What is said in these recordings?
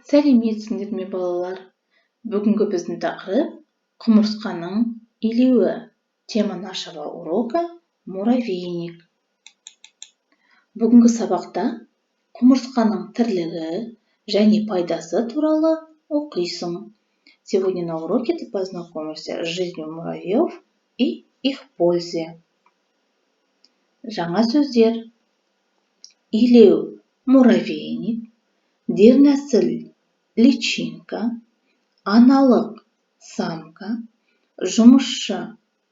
Сәлеметсіңдер ме, балалар? Бүгінгі біздің тақырып құмырсқаның илеуі. Тема нашего урока муравейник. Бүгінгі сабақта құмырсқаның тірлігі және пайдасы туралы оқисың. Сегодня на уроке ты познакомишься с жизнью муравьев и их пользе. Жаңа сөздер. Илеу муравейник, дернәсіл личинка, аналық самка, жұмысшы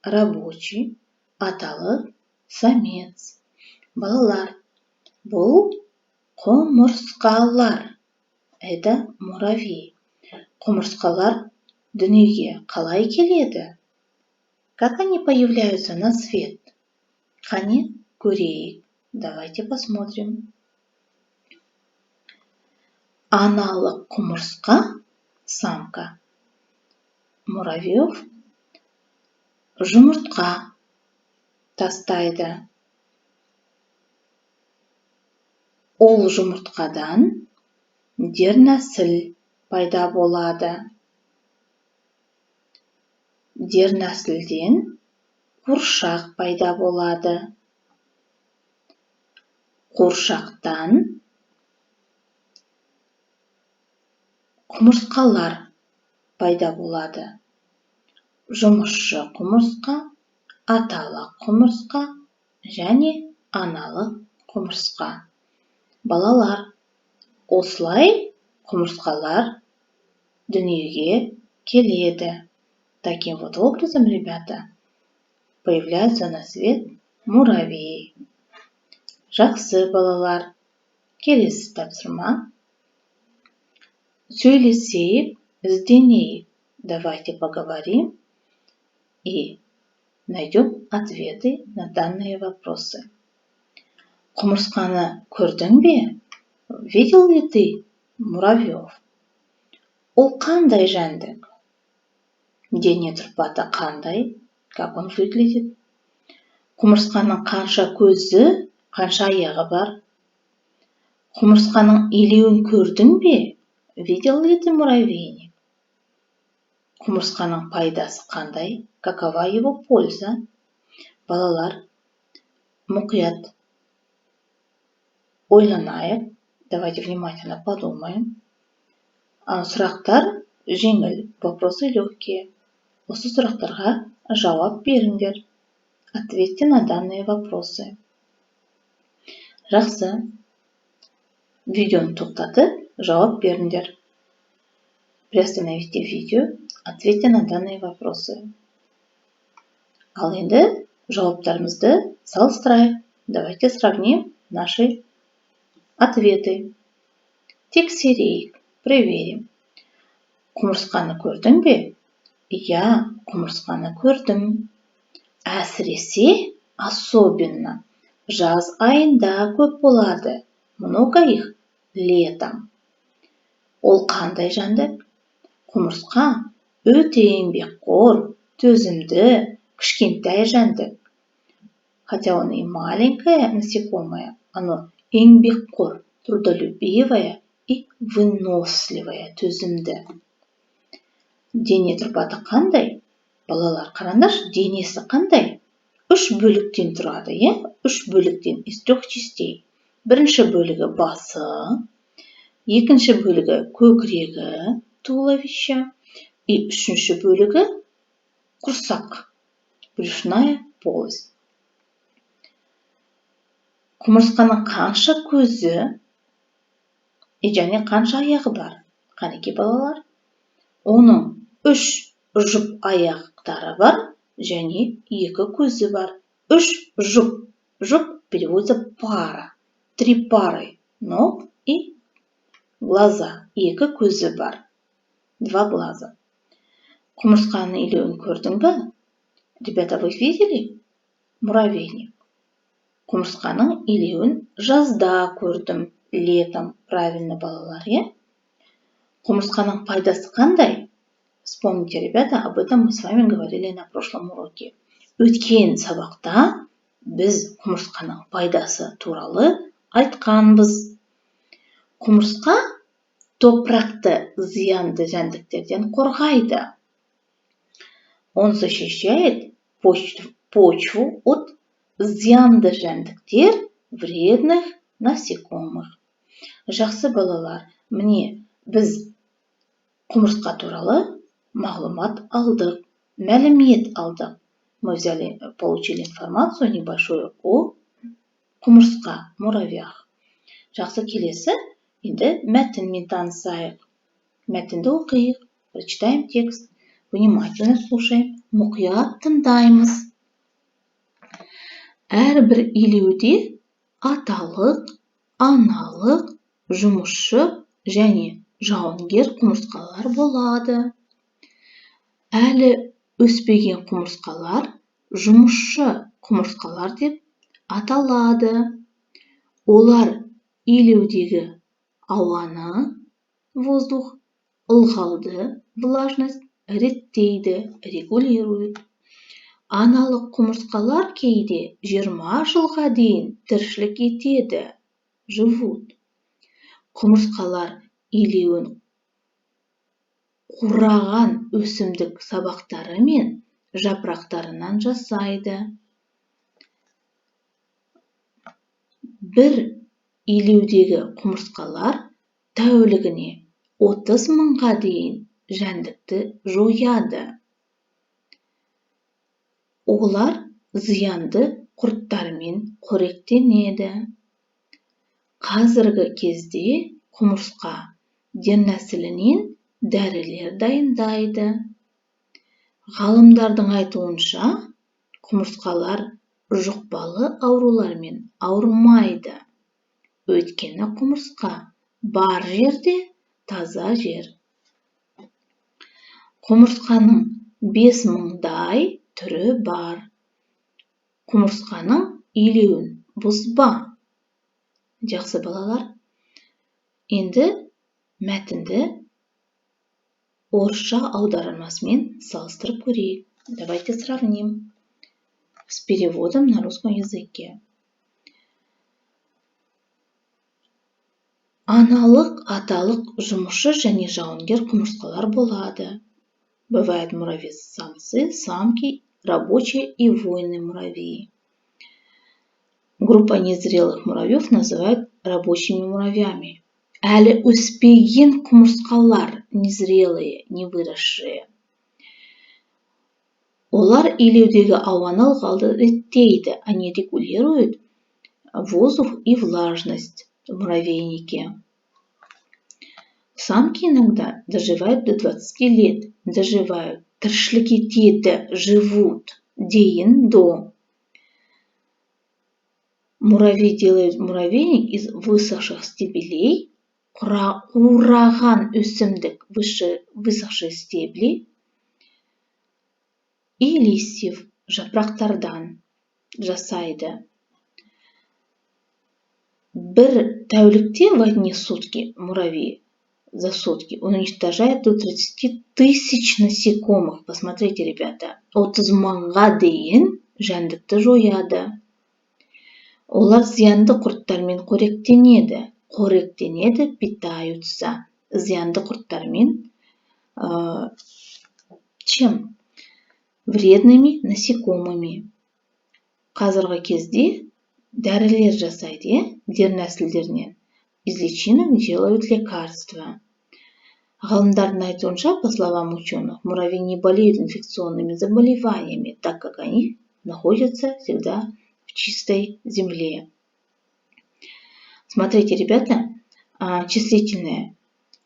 рабочий, аталық самец. Балалар, бұл құмырсқалар. Это муравей. Құмырсқалар дүниеге қалай келеді? Как они появляются на свет? Қане, көрейік. Давайте посмотрим. Аналық құмырсқа, самка, муравьев жұмыртқа тастайды. Ол жұмыртқадан дернәсіл пайда болады. Дернәсілден қуыршақ пайда болады. Қуыршақтан құмырсқалар пайда болады. Жұмысшы құмырсқа, аталық құмырсқа және аналық құмырсқа. Балалар, осылай құмырсқалар дүниеге келеді. Таким вот образом, ребята, появляются на свет муравьи. Жақсы, балалар. Келесі тапсырма. Сөйлесейік, ізденейік. Давайте поговорим и найдем ответы на данные вопросы. Құмырсқаны көрдің бе? Видел ли ты муравьев? Ол қандай жәндік? Дене тұрпаты қандай? Как он выглядит? Құмырсқаның қанша көзі, қанша аяғы бар? Құмырсқаның илеуін көрдің бе? Видел ли ты муравейник? Құмырсқаның пайдасы қандай? Какова его польза? Балалар, мұқият ойланайық. Давайте внимательно подумаем. Сұрақтар жеңіл, вопросы легкие. Осы сұрақтарға жауап беріңдер. Ответьте на данные вопросы. Жақсы. Видеоны тоқтатып, жауап беріңдер. Приостановите видео, ответьте на данные вопросы. Ал енді жауаптарымызды салыстырайық. Давайте сравним наши ответы. Тексерейік, проверим. Құмырсқаны көрдің бе? Я құмырсқаны көрдім. Әсіресе, особенно, жаз айында көп болады. Много их летом. Ол қандай жәндік? Құмырсқа өте еңбекқор, төзімді, кішкентай жәндік. Хотя он и маленькое насекомое, оно еңбекқор, трудолюбивое и выносливое, төзімді. Дене тұрпаты қандай? Балалар, қараңдаршы, денесі қандай? 3 бөліктен тұрады, е? 3 бөліктен, из 3 частей. Бірінші бөлігі басы, екінші бөлігі көкірегі, туловища, и үшінші бөлігі құрсақ, брюшная полость. Құмырсқаның қанша көзі және қанша аяғы бар? Қанеке, балалар? Оның 3 жұп аяқтары бар және 2 көзі бар. 3 жұп. Жұп переводится пара. 3 пары ног и глаза. 2 көзі бар. 2 глаза. Құмырсқаның илеуін көрдің бе? Ребята, вы видели муравейник? Құмырсқаның илеуін жазда көрдім. Летом. Правильно, балалар, е? Құмырсқаның пайдасы қандай? Вспомните, ребята, об этом мы с вами говорили на прошлом уроке. Өткен сабақта біз құмырсқаның пайдасы туралы айтқанбыз. Құмырсқа топырақты зиянды жәндіктерден қорғайды. Он защищает почву от зиянды вредных насекомых. Жақсы балалар, міне біз құмырсқа туралы мәлімет алдық. Мы получили информацию небольшую о құмырсқа, муравьях. Жақсы, келесі, енді мәтінмен танысайық. Мәтінді оқиық, прочитаем текст, внимательно слушаем, мұқият тыңдаймыз. Әрбір илеуде аталық, аналық, жұмысшы және жауынгер құмырсқалар болады. Әлі өспеген құмырсқалар жұмысшы құмырсқалар деп аталады. Олар илеудегі ауаны, воздух, ылғалды, влажность реттейді, регулирует. Аналық құмырсқалар кейде 20 жылға дейін тіршілік етеді, живут. Құмырсқалар илеуін қураған өсімдік сабақтары мен жапырақтарынан жасайды. Бір илеудегі құмырсқалар тәулігіне 30 мыңға дейін жәндікті жояды. Олар зиянды құрттармен қоректенеді. Қазіргі кезде құмырсқа дернәсілінен дәрілер дайындайды. Ғалымдардың айтуынша, құмырсқалар жұқпалы аурулармен ауырмайды. Өйткені құмырсқа бар жерде таза жер. Құмырсқаның 5000-дай түрі бар. Құмырсқаның илеуін бұзба. Жақсы балалар, енді мәтінді орысша аудармасымен салыстырып көрейік. Давайте сравним с переводом на русском языке. Аналық, аталық, жұмысшы және жауынгер құмырсқалар болады. Бывают муравьи-самцы, самки, рабочие и воины муравьи. Группа незрелых муравьев называют рабочими муравьями. Әлі өспеген құмырсқалар, незрелые, не выросшие. Олар илеудегі ауаны, ылғалды реттейді. Они регулируют воздух и влажность в муравейнике. Самки иногда доживают до 20 лет. Доживают. Тіршілік етеді, живут. Дейін до. Муравей делает муравейник из высохших стебелей, қураған өсімдік, высохшие стебли и листьев, жапырақтардан жасайды. Бір тәулікте в одни сутки муравей за сутки уничтожает до 30 тысяч насекомых. Посмотрите, ребята, 30 мыңға дейін жәндікті жояды. Олар зиянды құрттармен қоректенеді. Питаются зиянды құрттармен. Чем? Вредными насекомыми. Қазіргі кезде дәрілер жасайды, дернәсілдерінен. Из личинок делают лекарства. Ғалымдардың айтуынша, по словам ученых, муравьи не болеют инфекционными заболеваниями, так как они находятся всегда в чистой земле. Смотрите, ребята, числительное.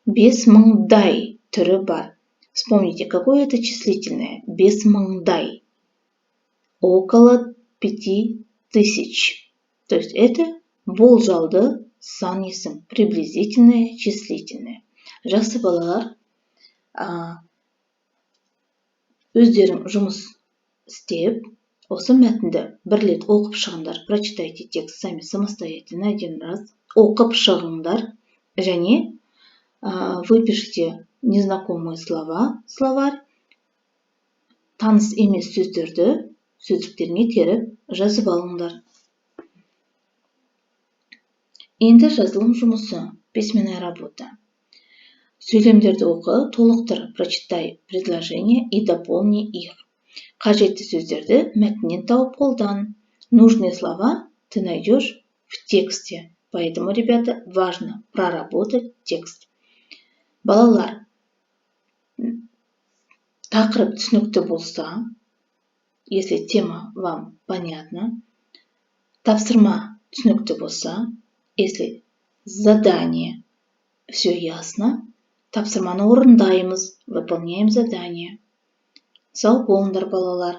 5000-дай түрі бар. Вспомните, какое это числительное? 5000-дай. Около 5000. То есть это болжалды сан есім, приблизительное числительное. Жақсы балалар, өздерің жұмыс істеп, осы мәтінді бір рет оқып шығыңдар. Прочитайте текст сами самостоятельно один раз. Оқып шығыңдар және выпишите незнакомые слова, словарь, таныс емес сөздерді сөздіктеріне теріп жазып алыңдар. Енді жазылым жұмысы, письменная работа. Сөйлемдерді оқы, толықтыр, прочитай предложения и дополни их. Қажетті сөздерді мәтіннен тауып қолдан. Нужные слова ты найдешь в тексте. Поэтому, ребята, важно проработать текст. Балалар, тақырып түсінікті болса, если тема вам понятна, тапсырма түсінікті болса, если задание все ясно, тапсырманы орындаймыз, выполняем задание. Сау болыңдар, балалар.